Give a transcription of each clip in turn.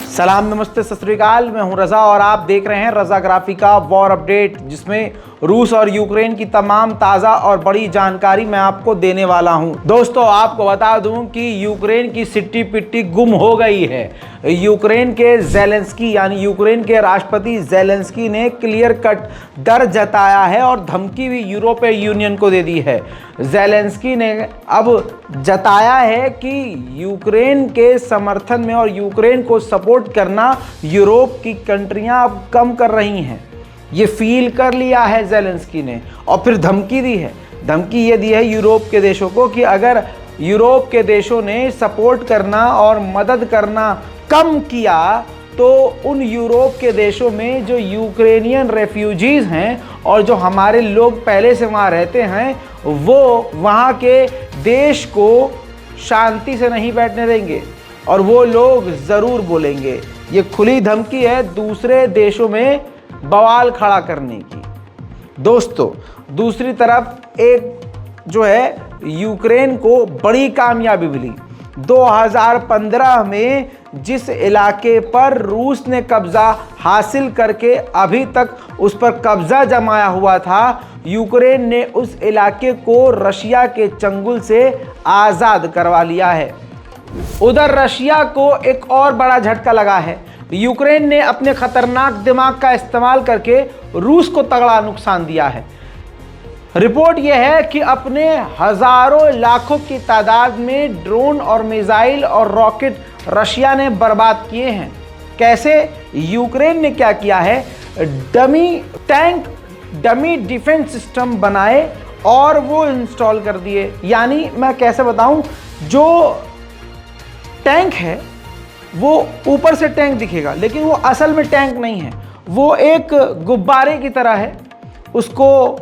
सलाम, नमस्ते, सत श्री अकाल। मैं हूं रज़ा और आप देख रहे हैं रज़ा ग्राफी का वॉर अपडेट, जिसमें रूस और यूक्रेन की तमाम ताज़ा और बड़ी जानकारी मैं आपको देने वाला हूं। दोस्तों, आपको बता दूं कि यूक्रेन की सिट्टी पिट्टी गुम हो गई है। यूक्रेन के ज़ेलेंस्की यानी यूक्रेन के राष्ट्रपति ज़ेलेंस्की ने क्लियर कट डर जताया है और धमकी भी यूरोपीय यूनियन को दे दी है। ज़ेलेंस्की ने अब जताया है कि यूक्रेन के समर्थन में और यूक्रेन को सपोर्ट करना यूरोप की कंट्रियां अब कम कर रही हैं। ये फील कर लिया है ज़ेलेंस्की ने और फिर धमकी दी है। धमकी ये दी है यूरोप के देशों को कि अगर यूरोप के देशों ने सपोर्ट करना और मदद करना कम किया तो उन यूरोप के देशों में जो यूक्रेनियन रेफ्यूजीज़ हैं और जो हमारे लोग पहले से वहाँ रहते हैं, वो वहाँ के देश को शांति से नहीं बैठने देंगे और वो लोग ज़रूर बोलेंगे। ये खुली धमकी है दूसरे देशों में बवाल खड़ा करने की। दोस्तों, दूसरी तरफ एक जो है यूक्रेन को बड़ी कामयाबी मिली। 2015 में जिस इलाके पर रूस ने कब्जा हासिल करके अभी तक उस पर कब्जा जमाया हुआ था, यूक्रेन ने उस इलाके को रशिया के चंगुल से आज़ाद करवा लिया है। उधर रशिया को एक और बड़ा झटका लगा है। यूक्रेन ने अपने खतरनाक दिमाग का इस्तेमाल करके रूस को तगड़ा नुकसान दिया है। रिपोर्ट यह है कि अपने हजारों लाखों की तादाद में ड्रोन और मिसाइल और रॉकेट रशिया ने बर्बाद किए हैं। कैसे? यूक्रेन ने क्या किया है, डमी डिफेंस सिस्टम बनाए और वो इंस्टॉल कर दिए। यानी मैं कैसे बताऊं, जो टैंक है वो ऊपर से टैंक दिखेगा लेकिन वो असल में टैंक नहीं है, वो एक गुब्बारे की तरह है। उसको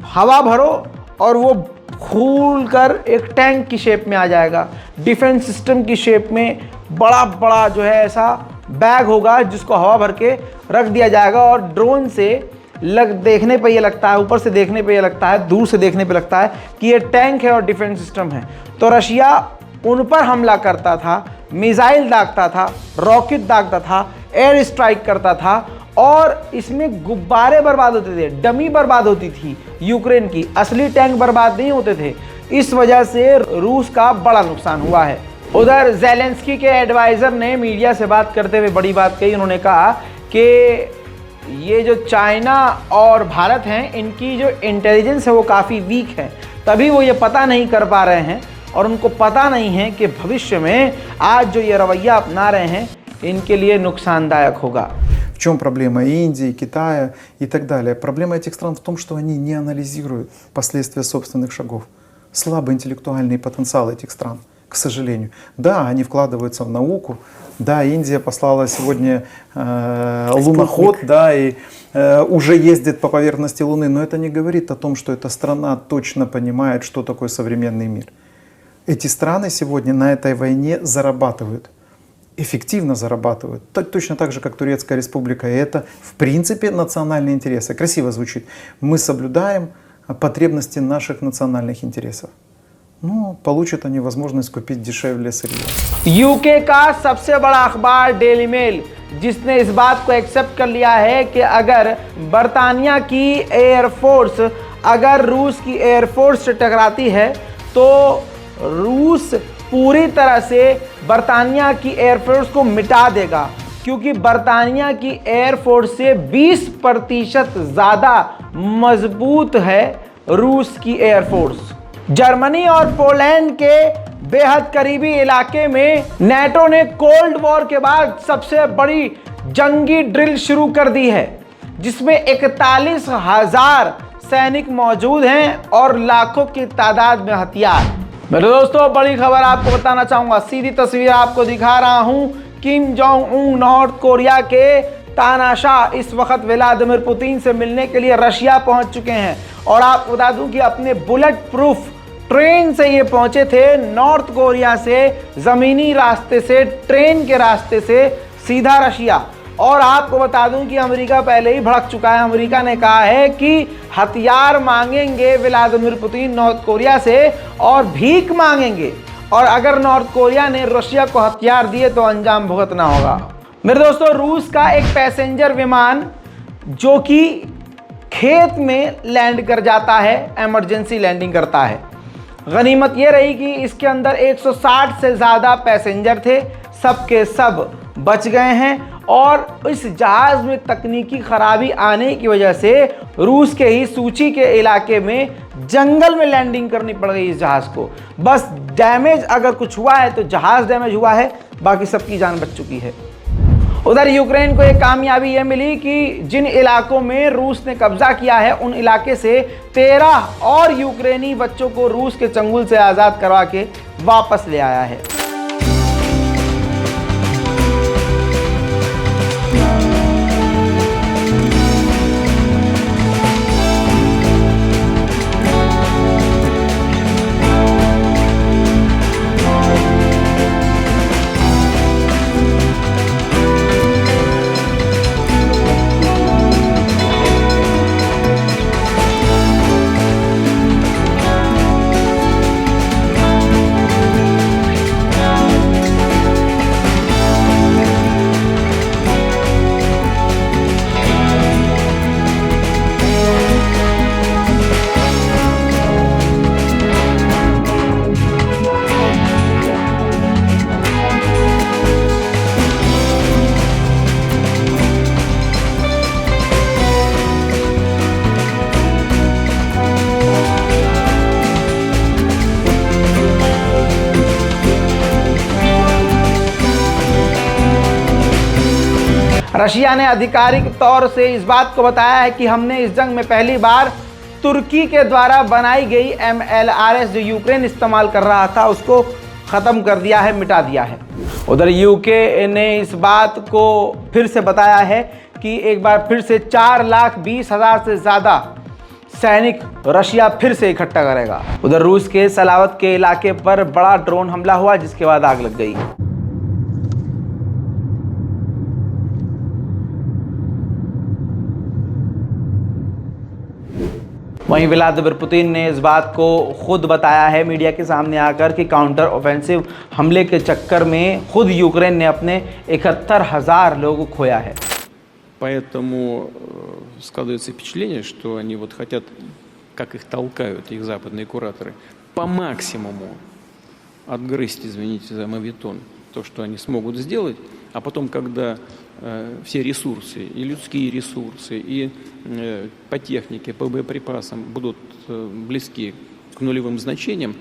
हवा भरो और वो खुल कर एक टैंक की शेप में आ जाएगा। डिफेंस सिस्टम की शेप में बड़ा बड़ा जो है ऐसा बैग होगा जिसको हवा भर के रख दिया जाएगा और ड्रोन से देखने पे ये लगता है, ऊपर से देखने पे ये लगता है, दूर से देखने पे लगता है कि ये टैंक है और डिफेंस सिस्टम है। तो रशिया उन पर हमला करता था, मिसाइल दागता था, रॉकेट दागता था, एयर स्ट्राइक करता था और इसमें गुब्बारे बर्बाद होते थे, डमी बर्बाद होती थी यूक्रेन की, असली टैंक बर्बाद नहीं होते थे। इस वजह से रूस का बड़ा नुकसान हुआ है। उधर ज़ेलेंस्की के एडवाइज़र ने मीडिया से बात करते हुए बड़ी बात कही। उन्होंने कहा कि ये जो चाइना और भारत हैं, इनकी जो इंटेलिजेंस है वो काफ़ी वीक है, तभी वो ये पता नहीं कर पा रहे हैं और उनको पता नहीं है कि भविष्य में आज जो ये रवैया अपना रहे हैं इनके लिए नुकसानदायक होगा। В чем проблема Индии, Китая и так далее? Проблема этих стран в том, что они не анализируют последствия собственных шагов. Слабый интеллектуальный потенциал этих стран, к сожалению. Да, они вкладываются в науку. Да, Индия послала сегодня луноход, да, и уже ездит по поверхности Луны. Но это не говорит о том, что эта страна точно понимает, что такое современный мир. Эти страны сегодня на этой войне зарабатывают. Эффективно зарабатывают, точно так же, как Турецкая республика. И это, в принципе, национальные интересы. Красиво звучит. Мы соблюдаем потребности наших национальных интересов. Ну, получат они возможность купить дешевле сырье. यूके का सबसे बड़ा अखबार डेली मेल, जिसने इस बात को एक्सेप्ट कर लिया है कि अगर बरतानिया की एयरफोर्स अगर रूस की एयरफोर्स से टकराती है तो रूस पूरी तरह से बरतानिया की एयरफोर्स को मिटा देगा, क्योंकि बरतानिया की एयरफोर्स से 20% ज़्यादा मजबूत है रूस की एयरफोर्स। जर्मनी और पोलैंड के बेहद करीबी इलाके में नेटो ने कोल्ड वॉर के बाद सबसे बड़ी जंगी ड्रिल शुरू कर दी है, जिसमें 41,000 सैनिक मौजूद हैं और लाखों की तादाद में हथियार। मेरे दोस्तों, बड़ी खबर आपको बताना चाहूँगा। सीधी तस्वीर आपको दिखा रहा हूँ। Kim Jong Un, north Korea के तानाशाह, इस वक्त व्लादिमीर पुतिन से मिलने के लिए रशिया पहुँच चुके हैं। और आपको बता दूँ कि अपने बुलेट प्रूफ ट्रेन से ये पहुँचे थे नॉर्थ कोरिया से, ज़मीनी रास्ते से, ट्रेन के रास्ते से सीधा रशिया। और आपको बता दूं कि अमेरिका पहले ही भड़क चुका है। अमेरिका ने कहा है कि हथियार मांगेंगे व्लादिमीर पुतिन नॉर्थ कोरिया से और भीख मांगेंगे, और अगर नॉर्थ कोरिया ने रशिया को हथियार दिए तो अंजाम भुगतना होगा। मेरे दोस्तों, रूस का एक पैसेंजर विमान जो कि खेत में लैंड कर जाता है, इमरजेंसी लैंडिंग करता है। गनीमत यह रही कि इसके अंदर 160 से ज़्यादा पैसेंजर थे, सब के सब बच गए हैं। और इस जहाज़ में तकनीकी खराबी आने की वजह से रूस के ही सूची के इलाके में जंगल में लैंडिंग करनी पड़ गई इस जहाज़ को। बस डैमेज अगर कुछ हुआ है तो जहाज़ डैमेज हुआ है, बाकी सबकी जान बच चुकी है। उधर यूक्रेन को एक कामयाबी यह मिली कि जिन इलाकों में रूस ने कब्जा किया है उन इलाके से 13 और यूक्रेनी बच्चों को रूस के चंगुल से आज़ाद करवा के वापस ले आया है। रशिया ने आधिकारिक तौर से इस बात को बताया है कि हमने इस जंग में पहली बार तुर्की के द्वारा बनाई गई MLRS जो यूक्रेन इस्तेमाल कर रहा था उसको ख़त्म कर दिया है, मिटा दिया है। उधर यूके ने इस बात को फिर से बताया है कि एक बार फिर से 4,20,000 से ज़्यादा सैनिक रशिया फिर से इकट्ठा करेगा। उधर रूस के सलावत के इलाके पर बड़ा ड्रोन हमला हुआ जिसके बाद आग लग गई। वहीं व्लादिमीर पुतिन ने इस बात को खुद बताया है मीडिया के सामने आकर कि काउंटर ऑफेंसिव हमले के चक्कर में खुद यूक्रेन ने अपने 71,000 लोगों को खोया है। Поэтому складывается впечатление, что они вот хотят, как их толкают, их западные кураторы, по максимуму отгрызть, извините за моветон, то, что они смогут сделать, а потом, когда все ресурсы, и людские ресурсы, и по технике, по боеприпасам будут близки к нулевым значениям,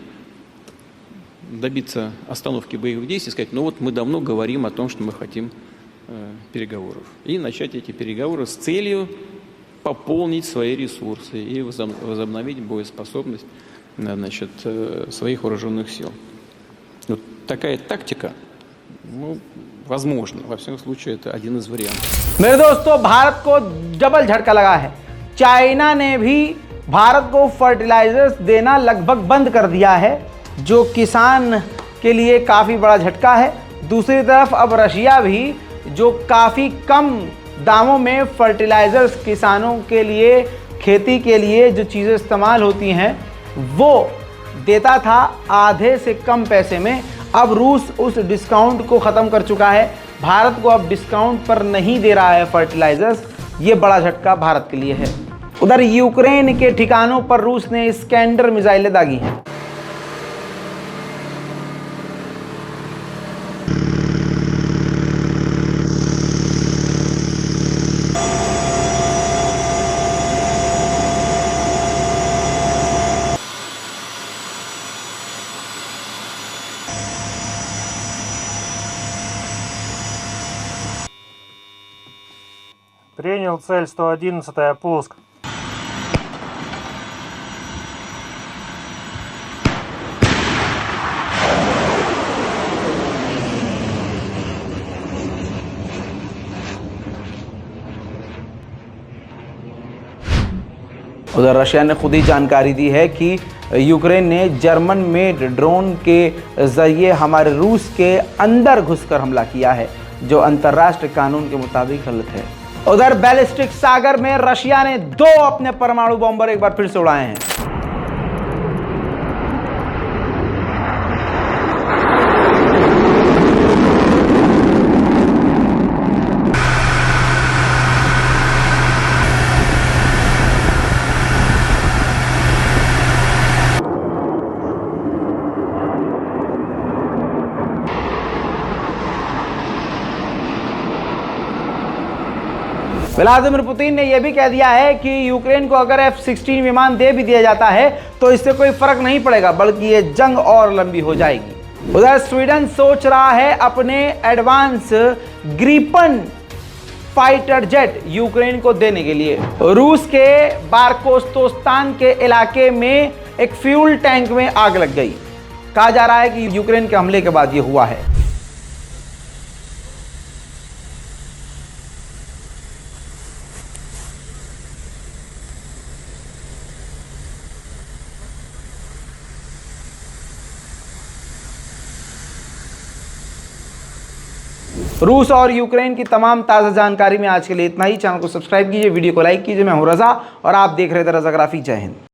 добиться остановки боевых действий, сказать, ну вот мы давно говорим о том, что мы хотим переговоров. И начать эти переговоры с целью пополнить свои ресурсы и возобновить боеспособность, значит, своих вооруженных сил. Вот такая тактика, ну, возможно, во всяком случае, это один из вариантов. मेरे दोस्तों, भारत को डबल झटका लगा है। चाइना ने भी भारत को फर्टिलाइजर्स देना लगभग बंद कर दिया है, जो किसान के लिए काफ़ी बड़ा झटका है। दूसरी तरफ अब रशिया भी, जो काफ़ी कम दामों में फर्टिलाइजर्स किसानों के लिए, खेती के लिए जो चीज़ें इस्तेमाल होती हैं वो देता था आधे से कम पैसे में, अब रूस उस डिस्काउंट को ख़त्म कर चुका है। भारत को अब डिस्काउंट पर नहीं दे रहा है फर्टिलाइजर्स। ये बड़ा झटका भारत के लिए है। उधर यूक्रेन के ठिकानों पर रूस ने स्कैंडर मिसाइलें दागी हैं। Принял цель 111, пуск. उधर रशिया ने खुद ही जानकारी दी है कि यूक्रेन ने जर्मन मेड ड्रोन के जरिए हमारे रूस के अंदर घुसकर हमला किया है, जो अंतर्राष्ट्रीय कानून के मुताबिक गलत है। उधर बैलिस्टिक सागर में रशिया ने 2 अपने परमाणु बॉम्बर एक बार फिर से उड़ाए हैं। व्लादिमीर पुतिन ने यह भी कह दिया है कि यूक्रेन को अगर F-16 विमान दे भी दिया जाता है तो इससे कोई फर्क नहीं पड़ेगा, बल्कि ये जंग और लंबी हो जाएगी। उधर स्वीडन सोच रहा है अपने advance Gripen fighter jet Ukraine को देने के लिए। रूस के बारकोस्तोस्तान के इलाके में एक फ्यूल टैंक में आग लग गई। कहा जा रहा है कि यूक्रेन के हमले के बाद यह हुआ है। रूस और यूक्रेन की तमाम ताज़ा जानकारी में आज के लिए इतना ही। चैनल को सब्सक्राइब कीजिए, वीडियो को लाइक कीजिए। मैं हूं रजा और आप देख रहे थे रजाग्राफी। जय हिंद।